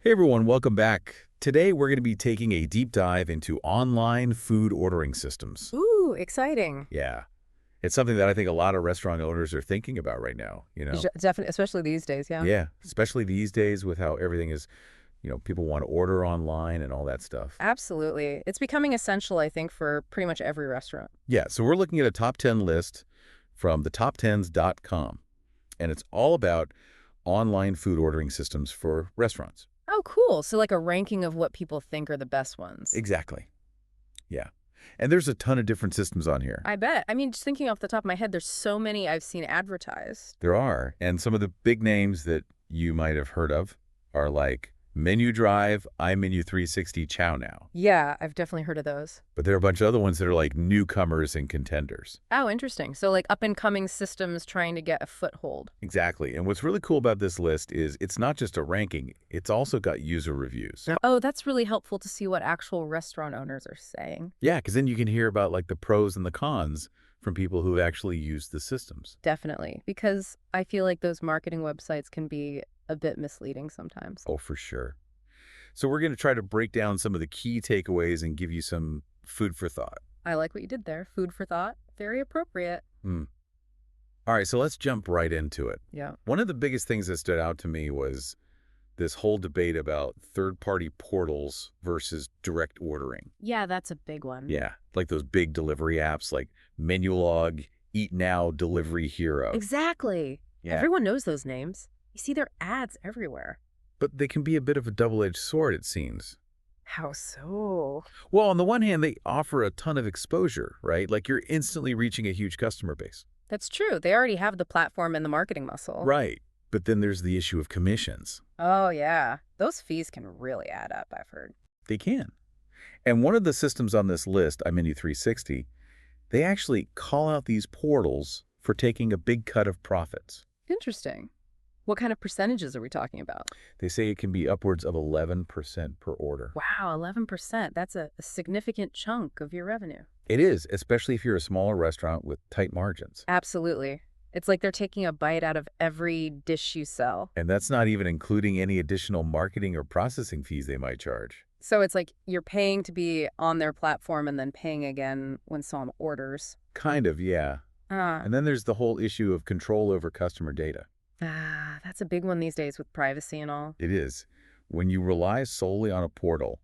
Hey everyone, welcome back. Today we're going to be taking a deep dive into online food ordering systems. Ooh, exciting. Yeah, it's something that I think a lot of restaurant owners are thinking about right now. Definitely, especially these days, yeah. Yeah, especially these days with how everything is, people want to order online and all that stuff. Absolutely. It's becoming essential, I think, for pretty much every restaurant. Yeah, so we're looking at a top 10 list from thetop10s.com, and it's all about online food ordering systems for restaurants. Oh, cool. So like a ranking of what people think are the best ones. Exactly. Yeah. And there's a ton of different systems on here. I bet. I mean, just thinking off the top of my head, there's so many I've seen advertised. There are. And some of the big names that you might have heard of are like Menu Drive, iMenu 360, ChowNow. Yeah, I've definitely heard of those. But there are a bunch of other ones that are like newcomers and contenders. Oh, interesting. So like up-and-coming systems trying to get a foothold. Exactly. And what's really cool about this list is it's not just a ranking, it's also got user reviews. Oh, that's really helpful to see what actual restaurant owners are saying. Yeah, because then you can hear about like the pros and the cons from people who actually use the systems. Definitely. Because I feel like those marketing websites can be a bit misleading sometimes. Oh, for sure. So we're going to try to break down some of the key takeaways and give you some food for thought. I like what you did there. Food for thought. Very appropriate. Hmm. All right, so let's jump right into it. Yeah. One of the biggest things that stood out to me was this whole debate about third-party portals versus direct ordering. Yeah, that's a big one. Yeah, like those big delivery apps like Menulog, Eat Now, Delivery Hero. Exactly. Yeah, Everyone knows those names. You see their ads everywhere. but they can be a bit of a double-edged sword, it seems. How so? Well, on the one hand, they offer a ton of exposure, right? Like you're instantly reaching a huge customer base. That's true. They already have the platform and the marketing muscle. Right. But then there's the issue of commissions. Oh, yeah. Those fees can really add up, I've heard. They can. And one of the systems on this list, iMenu 360, they actually call out these portals for taking a big cut of profits. Interesting. What kind of percentages are we talking about? They say it can be upwards of 11% per order. Wow, 11%. That's a significant chunk of your revenue. It is, especially if you're a smaller restaurant with tight margins. Absolutely. It's like they're taking a bite out of every dish you sell. And that's not even including any additional marketing or processing fees they might charge. So it's like you're paying to be on their platform and then paying again when someone orders. Kind of, yeah. Ah, And then there's the whole issue of control over customer data. that's a big one these days with privacy and all. It is. When you rely solely on a portal,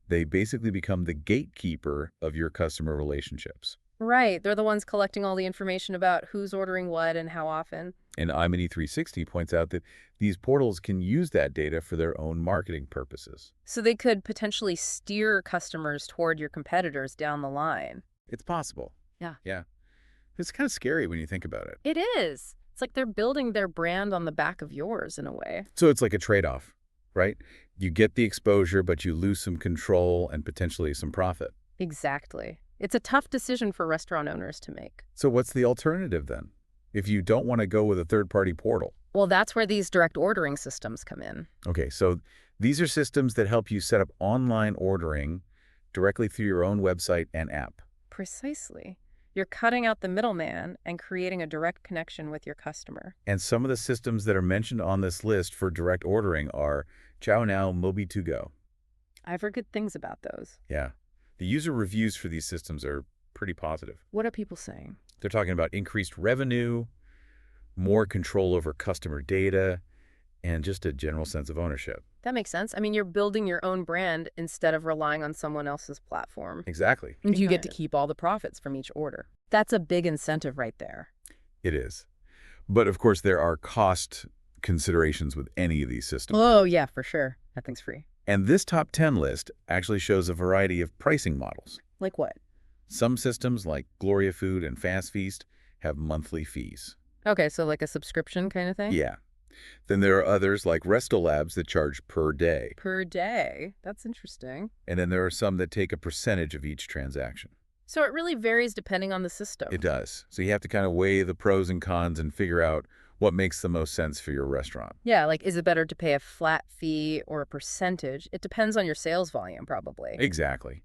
they basically become the gatekeeper of your customer relationships. Right, they're the ones collecting all the information about who's ordering what and how often. And iMini 360 points out that these portals can use that data for their own marketing purposes. So they could potentially steer customers toward your competitors down the line. It's possible. Yeah. Yeah. It's kind of scary when you think about it. It is. It's like they're building their brand on the back of yours in a way. So it's like a trade-off, right? You get the exposure, but you lose some control and potentially some profit. Exactly. It's a tough decision for restaurant owners to make. So what's the alternative then? If you don't want to go with a third-party portal? Well, that's where these direct ordering systems come in. Okay, so these are systems that help you set up online ordering directly through your own website and app. Precisely. You're cutting out the middleman and creating a direct connection with your customer. And some of the systems that are mentioned on this list for direct ordering are ChowNow, Mobi2Go. I've heard good things about those. Yeah. The user reviews for these systems are pretty positive. What are people saying? They're talking about increased revenue, more control over customer data, and just a general sense of ownership. That makes sense. I mean, you're building your own brand instead of relying on someone else's platform. Exactly. And you get to keep all the profits from each order. That's a big incentive right there. It is. But of course, there are cost considerations with any of these systems. Oh, yeah, for sure. Nothing's free. And this top 10 list actually shows a variety of pricing models. Like what? Some systems, like Gloria Food and Fast Feast, have monthly fees. Okay, so like a subscription kind of thing? Yeah. Then there are others, like Restolabs, that charge per day. Per day. That's interesting. And then there are some that take a percentage of each transaction. So it really varies depending on the system. It does. So you have to kind of weigh the pros and cons and figure out what makes the most sense for your restaurant. Yeah, like is it better to pay a flat fee or a percentage? It depends on your sales volume, probably. Exactly.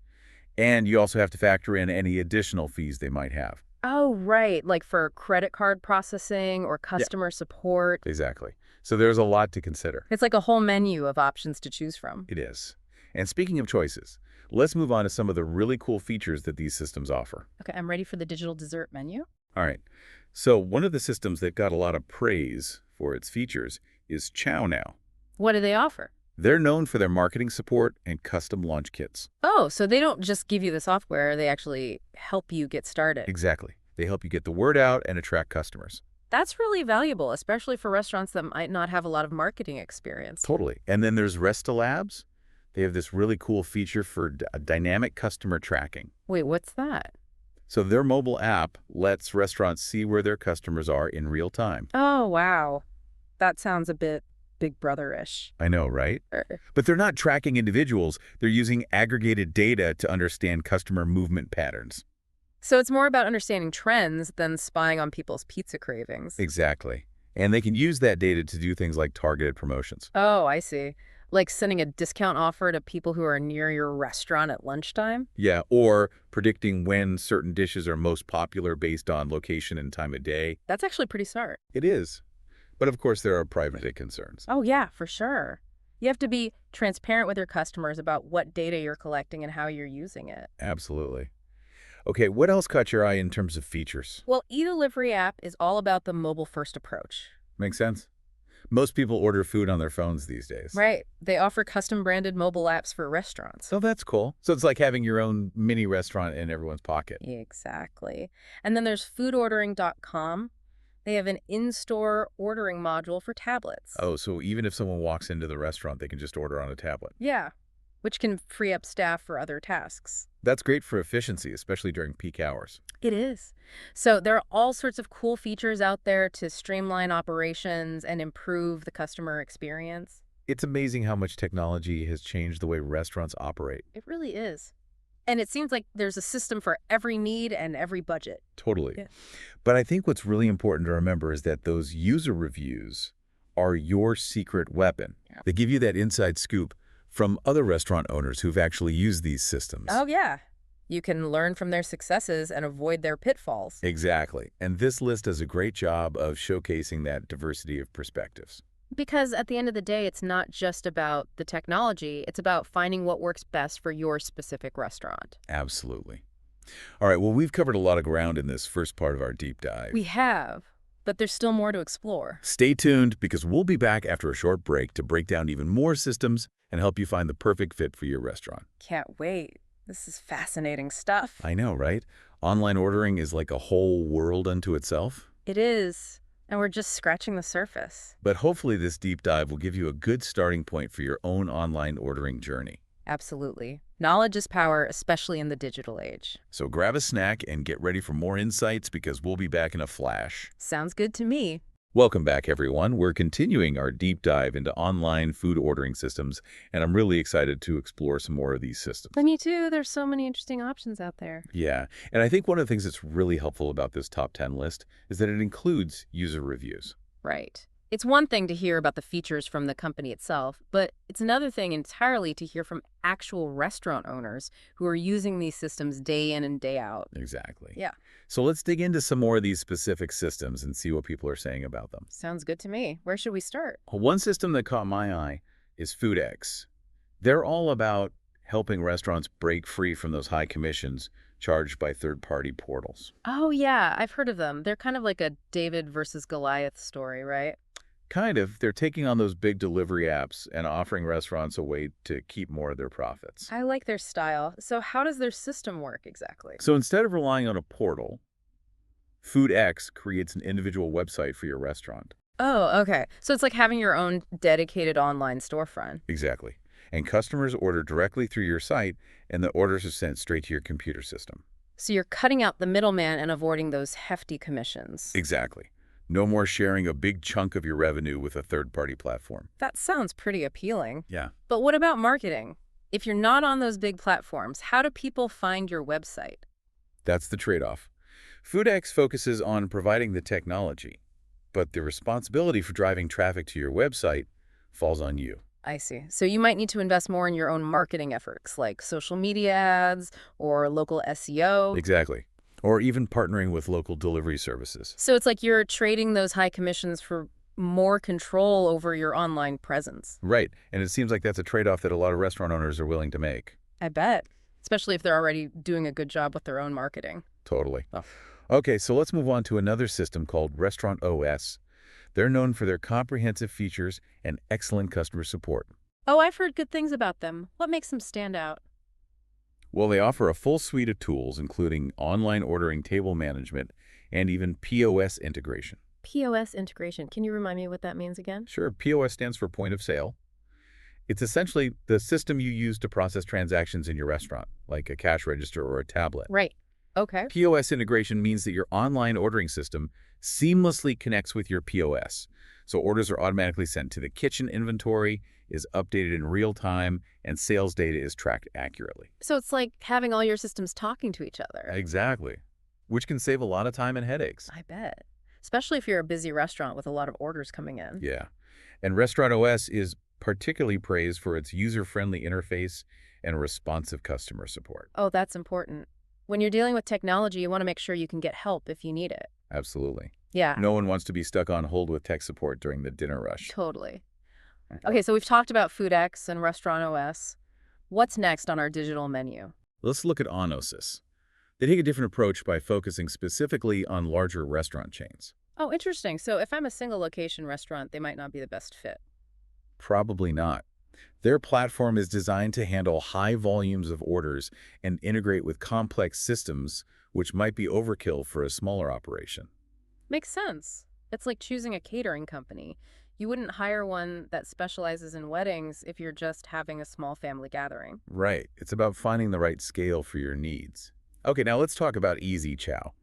And you also have to factor in any additional fees they might have. Oh, right. Like for credit card processing or customer support. Exactly. So there's a lot to consider. It's like a whole menu of options to choose from. It is. And speaking of choices, let's move on to some of the really cool features that these systems offer. Okay, I'm ready for the digital dessert menu. All right. So one of the systems that got a lot of praise for its features is ChowNow. What do they offer? They're known for their marketing support and custom launch kits. Oh, so they don't just give you the software, they actually help you get started. Exactly. They help you get the word out and attract customers. That's really valuable, especially for restaurants that might not have a lot of marketing experience. Totally. And then there's Resta Labs. They have this really cool feature for dynamic customer tracking. Wait, what's that? So their mobile app lets restaurants see where their customers are in real time. Oh, wow. That sounds a bit Big Brother-ish. I know, right? But they're not tracking individuals. They're using aggregated data to understand customer movement patterns. So it's more about understanding trends than spying on people's pizza cravings. Exactly. And they can use that data to do things like targeted promotions. Oh, I see. Like sending a discount offer to people who are near your restaurant at lunchtime? Yeah, or predicting when certain dishes are most popular based on location and time of day. That's actually pretty smart. It is. But of course, there are privacy concerns. Oh, yeah, for sure. You have to be transparent with your customers about what data you're collecting and how you're using it. Absolutely. Okay, what else caught your eye in terms of features? Well, eDelivery app is all about the mobile-first approach. Make sense? Most people order food on their phones these days. Right. They offer custom-branded mobile apps for restaurants. So that's cool. So it's like having your own mini restaurant in everyone's pocket. Exactly. And then there's foodordering.com. They have an in-store ordering module for tablets. Oh, so even if someone walks into the restaurant, they can just order on a tablet. Yeah, which can free up staff for other tasks. That's great for efficiency, especially during peak hours. It is. So there are all sorts of cool features out there to streamline operations and improve the customer experience. It's amazing how much technology has changed the way restaurants operate. It really is. And it seems like there's a system for every need and every budget. Totally. Yeah. But I think what's really important to remember is that those user reviews are your secret weapon. Yeah. They give you that inside scoop from other restaurant owners who've actually used these systems. Oh, yeah. You can learn from their successes and avoid their pitfalls. Exactly. And this list does a great job of showcasing that diversity of perspectives. Because at the end of the day, it's not just about the technology, it's about finding what works best for your specific restaurant. Absolutely. All right, well, we've covered a lot of ground in this first part of our deep dive. We have, but there's still more to explore. Stay tuned because we'll be back after a short break to break down even more systems and help you find the perfect fit for your restaurant. Can't wait. This is fascinating stuff. I know, right? Online ordering is like a whole world unto itself. It is. And we're just scratching the surface. But hopefully this deep dive will give you a good starting point for your own online ordering journey. Absolutely. Knowledge is power, especially in the digital age. So grab a snack and get ready for more insights because we'll be back in a flash. Sounds good to me. Welcome back, everyone. We're continuing our deep dive into online food ordering systems, and I'm really excited to explore some more of these systems. Me too. There's so many interesting options out there. Yeah, and I think one of the things that's really helpful about this top 10 list is that it includes user reviews. Right. It's one thing to hear about the features from the company itself, but it's another thing entirely to hear from actual restaurant owners who are using these systems day in and day out. Exactly. Yeah. So let's dig into some more of these specific systems and see what people are saying about them. Sounds good to me. Where should we start? One system that caught my eye is FoodX. They're all about helping restaurants break free from those high commissions charged by third-party portals. Oh, yeah. I've heard of them. They're kind of like a David versus Goliath story, right? Kind of. They're taking on those big delivery apps and offering restaurants a way to keep more of their profits. I like their style. So how does their system work exactly? So instead of relying on a portal, FoodX creates an individual website for your restaurant. Oh, okay. So it's like having your own dedicated online storefront. Exactly. And customers order directly through your site, and the orders are sent straight to your computer system. So you're cutting out the middleman and avoiding those hefty commissions. Exactly. No more sharing a big chunk of your revenue with a third-party platform. That sounds pretty appealing. Yeah. But what about marketing? If you're not on those big platforms, how do people find your website? That's the trade-off. FoodX focuses on providing the technology, but the responsibility for driving traffic to your website falls on you. I see. So you might need to invest more in your own marketing efforts, like social media ads or local SEO. Exactly. Or even partnering with local delivery services. So it's like you're trading those high commissions for more control over your online presence. Right. And it seems like that's a trade-off that a lot of restaurant owners are willing to make. I bet. Especially if they're already doing a good job with their own marketing. Totally. Oh. Okay, so let's move on to another system called Restaurant OS. They're known for their comprehensive features and excellent customer support. Oh, I've heard good things about them. What makes them stand out? Well, they offer a full suite of tools, including online ordering, table management, and even POS integration. POS integration. Can you remind me what that means again? Sure, POS stands for point of sale. It's essentially the system you use to process transactions in your restaurant, like a cash register or a tablet. Right. Okay. POS integration means that your online ordering system seamlessly connects with your POS. So orders are automatically sent to the kitchen, inventory is updated in real time, and sales data is tracked accurately. So it's like having all your systems talking to each other. Exactly. Which can save a lot of time and headaches. I bet. Especially if you're a busy restaurant with a lot of orders coming in. Yeah. And Restaurant OS is particularly praised for its user-friendly interface and responsive customer support. Oh, that's important. When you're dealing with technology, you want to make sure you can get help if you need it. Absolutely. Yeah, No one wants to be stuck on hold with tech support during the dinner rush. totally. Okay, so we've talked about FoodX and Restaurant OS. What's next on our digital menu? Let's look at Onosis. They take a different approach by focusing specifically on larger restaurant chains. Oh, interesting. So if I'm a single location restaurant, they might not be the best fit. Probably not. Their platform is designed to handle high volumes of orders and integrate with complex systems, which might be overkill for a smaller operation. Makes sense. It's like choosing a catering company. You wouldn't hire one that specializes in weddings if you're just having a small family gathering. Right. It's about finding the right scale for your needs. Okay, now let's talk about Easy Chow.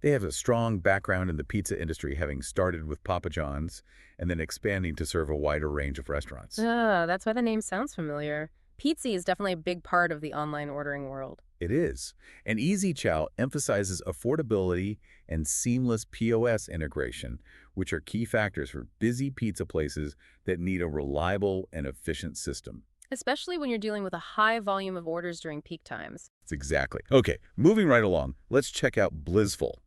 They have a strong background in the pizza industry, having started with Papa John's and then expanding to serve a wider range of restaurants. Ah, that's why the name sounds familiar. Pizza is definitely a big part of the online ordering world. It is. And Easy Chow emphasizes affordability and seamless POS integration, which are key factors for busy pizza places that need a reliable and efficient system. Especially when you're dealing with a high volume of orders during peak times. That's exactly. Okay, moving right along, let's check out Blissful.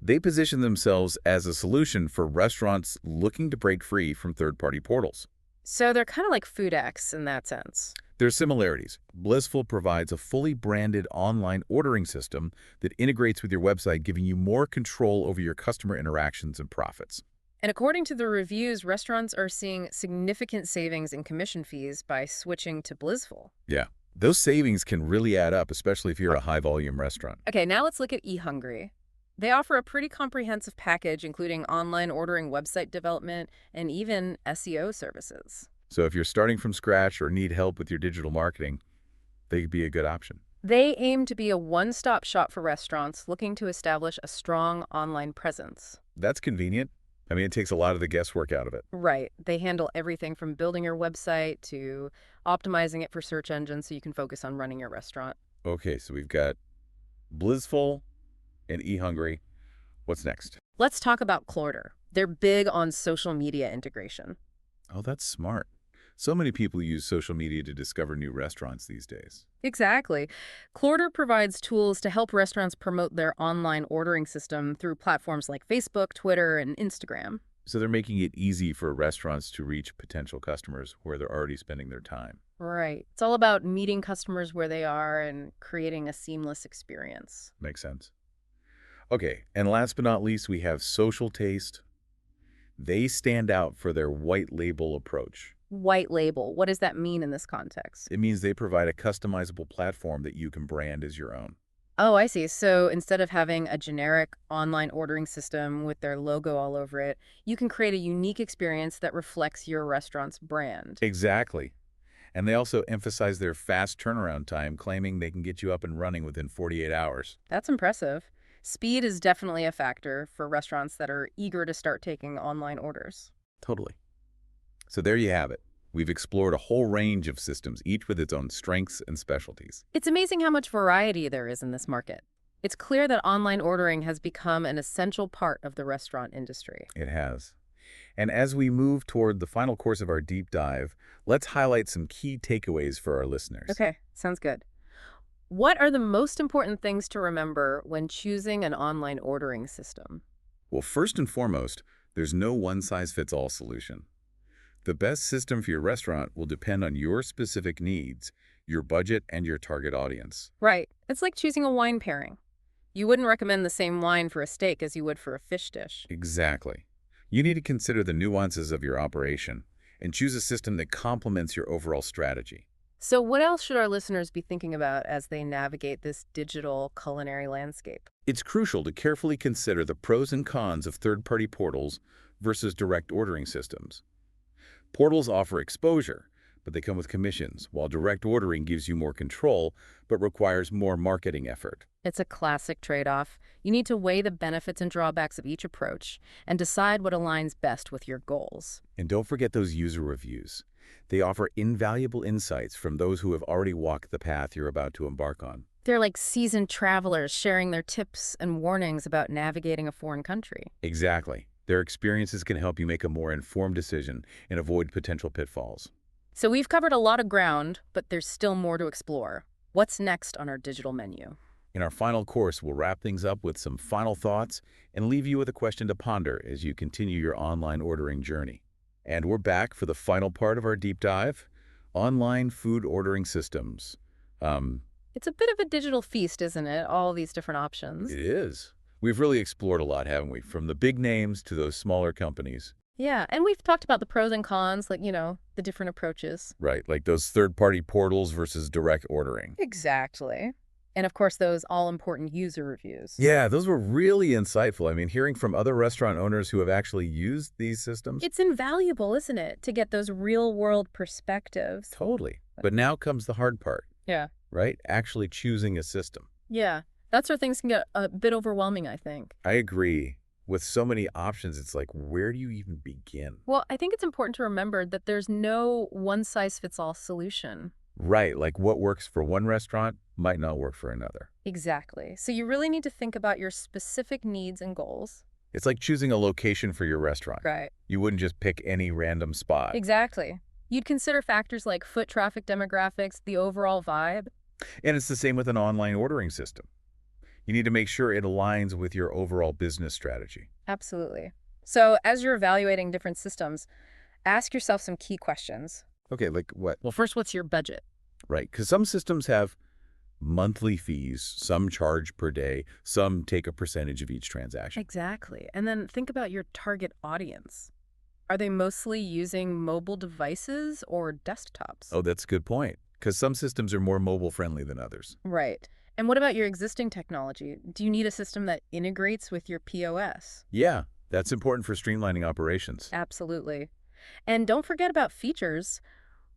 They position themselves as a solution for restaurants looking to break free from third-party portals. So they're kind of like FoodX in that sense. There are similarities. Blissful provides a fully branded online ordering system that integrates with your website, giving you more control over your customer interactions and profits. And according to the reviews, restaurants are seeing significant savings in commission fees by switching to Blissful. Yeah, those savings can really add up, especially if you're a high-volume restaurant. Okay, now let's look at eHungry. They offer a pretty comprehensive package, including online ordering, website development, and even SEO services. So if you're starting from scratch or need help with your digital marketing, they could be a good option. They aim to be a one-stop shop for restaurants looking to establish a strong online presence. That's convenient. I mean, it takes a lot of the guesswork out of it. Right. They handle everything from building your website to optimizing it for search engines so you can focus on running your restaurant. Okay, so we've got Blissful and eHungry. What's next? Let's talk about Clorder. They're big on social media integration. Oh, that's smart. So many people use social media to discover new restaurants these days. Exactly. Clorder provides tools to help restaurants promote their online ordering system through platforms like Facebook, Twitter, and Instagram. So they're making it easy for restaurants to reach potential customers where they're already spending their time. Right. It's all about meeting customers where they are and creating a seamless experience. Makes sense. Okay, and last but not least, we have Social Taste. They stand out for their white label approach. White label. What does that mean in this context? It means they provide a customizable platform that you can brand as your own. Oh, I see. So instead of having a generic online ordering system with their logo all over it, you can create a unique experience that reflects your restaurant's brand. Exactly. And they also emphasize their fast turnaround time, claiming they can get you up and running within 48 hours. That's impressive. Speed is definitely a factor for restaurants that are eager to start taking online orders. Totally. So there you have it. We've explored a whole range of systems, each with its own strengths and specialties. It's amazing how much variety there is in this market. It's clear that online ordering has become an essential part of the restaurant industry. It has. And as we move toward the final course of our deep dive, let's highlight some key takeaways for our listeners. Okay, sounds good. What are the most important things to remember when choosing an online ordering system? Well, first and foremost, There's no one-size-fits-all solution. The best system for your restaurant will depend on your specific needs, your budget, and your target audience. Right. It's like choosing a wine pairing. You wouldn't recommend the same wine for a steak as you would for a fish dish. Exactly. You need to consider the nuances of your operation and choose a system that complements your overall strategy. So what else should our listeners be thinking about as they navigate this digital culinary landscape? It's crucial to carefully consider the pros and cons of third-party portals versus direct ordering systems. Portals offer exposure, but they come with commissions, while direct ordering gives you more control but requires more marketing effort. It's a classic trade-off. You need to weigh the benefits and drawbacks of each approach and decide what aligns best with your goals. And don't forget those user reviews. They offer invaluable insights from those who have already walked the path you're about to embark on. They're like seasoned travelers sharing their tips and warnings about navigating a foreign country. Exactly. Their experiences can help you make a more informed decision and avoid potential pitfalls. So we've covered a lot of ground, but there's still more to explore. What's next on our digital menu? In our final course, we'll wrap things up with some final thoughts and leave you with a question to ponder as you continue your online ordering journey. And we're back for the final part of our deep dive, online food ordering systems. It's a bit of a digital feast, isn't it? All these different options. It is. We've really explored a lot, haven't we? From the big names to those smaller companies. Yeah, and we've talked about the pros and cons, like, the different approaches. Right, like those third-party portals versus direct ordering. Exactly. And of course, those all-important user reviews. Yeah, those were really insightful. I mean, hearing from other restaurant owners who have actually used these systems. It's invaluable, isn't it, to get those real-world perspectives? Totally. But now comes the hard part. Yeah. Right? Actually choosing a system. Yeah, that's where things can get a bit overwhelming, I think. I agree. With so many options, it's like, where do you even begin? Well, I think it's important to remember that there's no one-size-fits-all solution. Right, like what works for one restaurant might not work for another. Exactly. So you really need to think about your specific needs and goals. It's like choosing a location for your restaurant. Right. You wouldn't just pick any random spot. Exactly. You'd consider factors like foot traffic demographics, the overall vibe. And it's the same with an online ordering system. You need to make sure it aligns with your overall business strategy. Absolutely. So as you're evaluating different systems, ask yourself some key questions. Okay, like what? Well, first, what's your budget? Right, because some systems have monthly fees, some charge per day, some take a percentage of each transaction. Exactly. And then think about your target audience. Are they mostly using mobile devices or desktops? Oh, that's a good point, because some systems are more mobile-friendly than others. Right. And what about your existing technology? Do you need a system that integrates with your POS? Yeah, that's important for streamlining operations. Absolutely. And don't forget about features.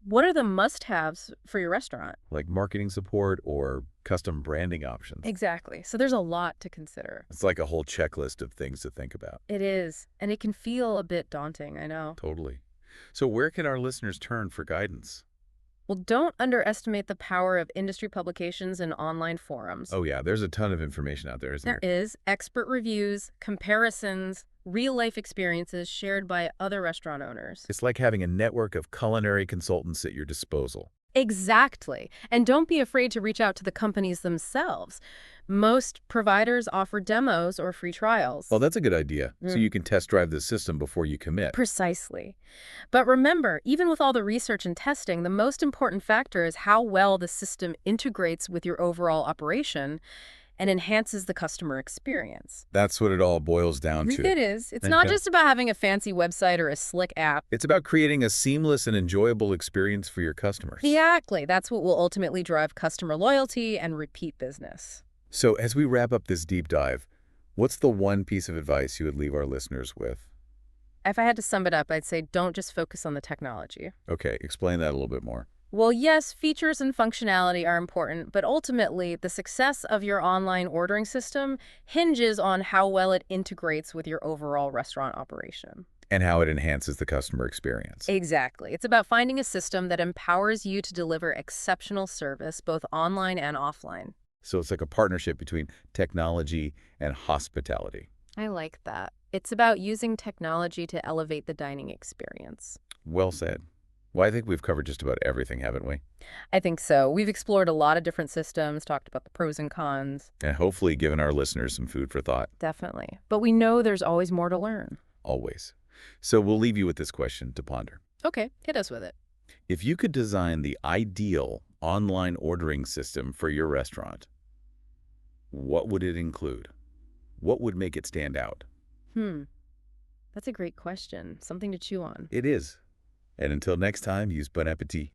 What are the must-haves for your restaurant? Like marketing support or custom branding options. Exactly. So there's a lot to consider. It's like a whole checklist of things to think about. It is. And it can feel a bit daunting, I know. Totally. So where can our listeners turn for guidance? Well, don't underestimate the power of industry publications and online forums. Oh yeah, there's a ton of information out there, isn't there? There is expert reviews, comparisons, real-life experiences shared by other restaurant owners. It's like having a network of culinary consultants at your disposal. Exactly. And don't be afraid to reach out to the companies themselves. Most providers offer demos or free trials. Well, that's a good idea. So you can test drive the system before you commit. Precisely. But remember, even with all the research and testing, the most important factor is how well the system integrates with your overall operation and enhances the customer experience. That's what it all boils down to. It is. It's not just about having a fancy website or a slick app. It's about creating a seamless and enjoyable experience for your customers. Exactly. That's what will ultimately drive customer loyalty and repeat business. So as we wrap up this deep dive, what's the one piece of advice you would leave our listeners with? If I had to sum it up, I'd say don't just focus on the technology. Okay, explain that a little bit more. Well, yes, features and functionality are important, but ultimately, the success of your online ordering system hinges on how well it integrates with your overall restaurant operation. And how it enhances the customer experience. Exactly. It's about finding a system that empowers you to deliver exceptional service, both online and offline. So it's like a partnership between technology and hospitality. I like that. It's about using technology to elevate the dining experience. Well said. Well, I think we've covered just about everything, haven't we? I think so. We've explored a lot of different systems, talked about the pros and cons. And hopefully given our listeners some food for thought. Definitely. But we know there's always more to learn. always. So we'll leave you with this question to ponder. Okay, hit us with it. If you could design the ideal online ordering system for your restaurant, what would it include? What would make it stand out? Hmm, that's a great question. Something to chew on. It is. And until next time, use Bon Appetit.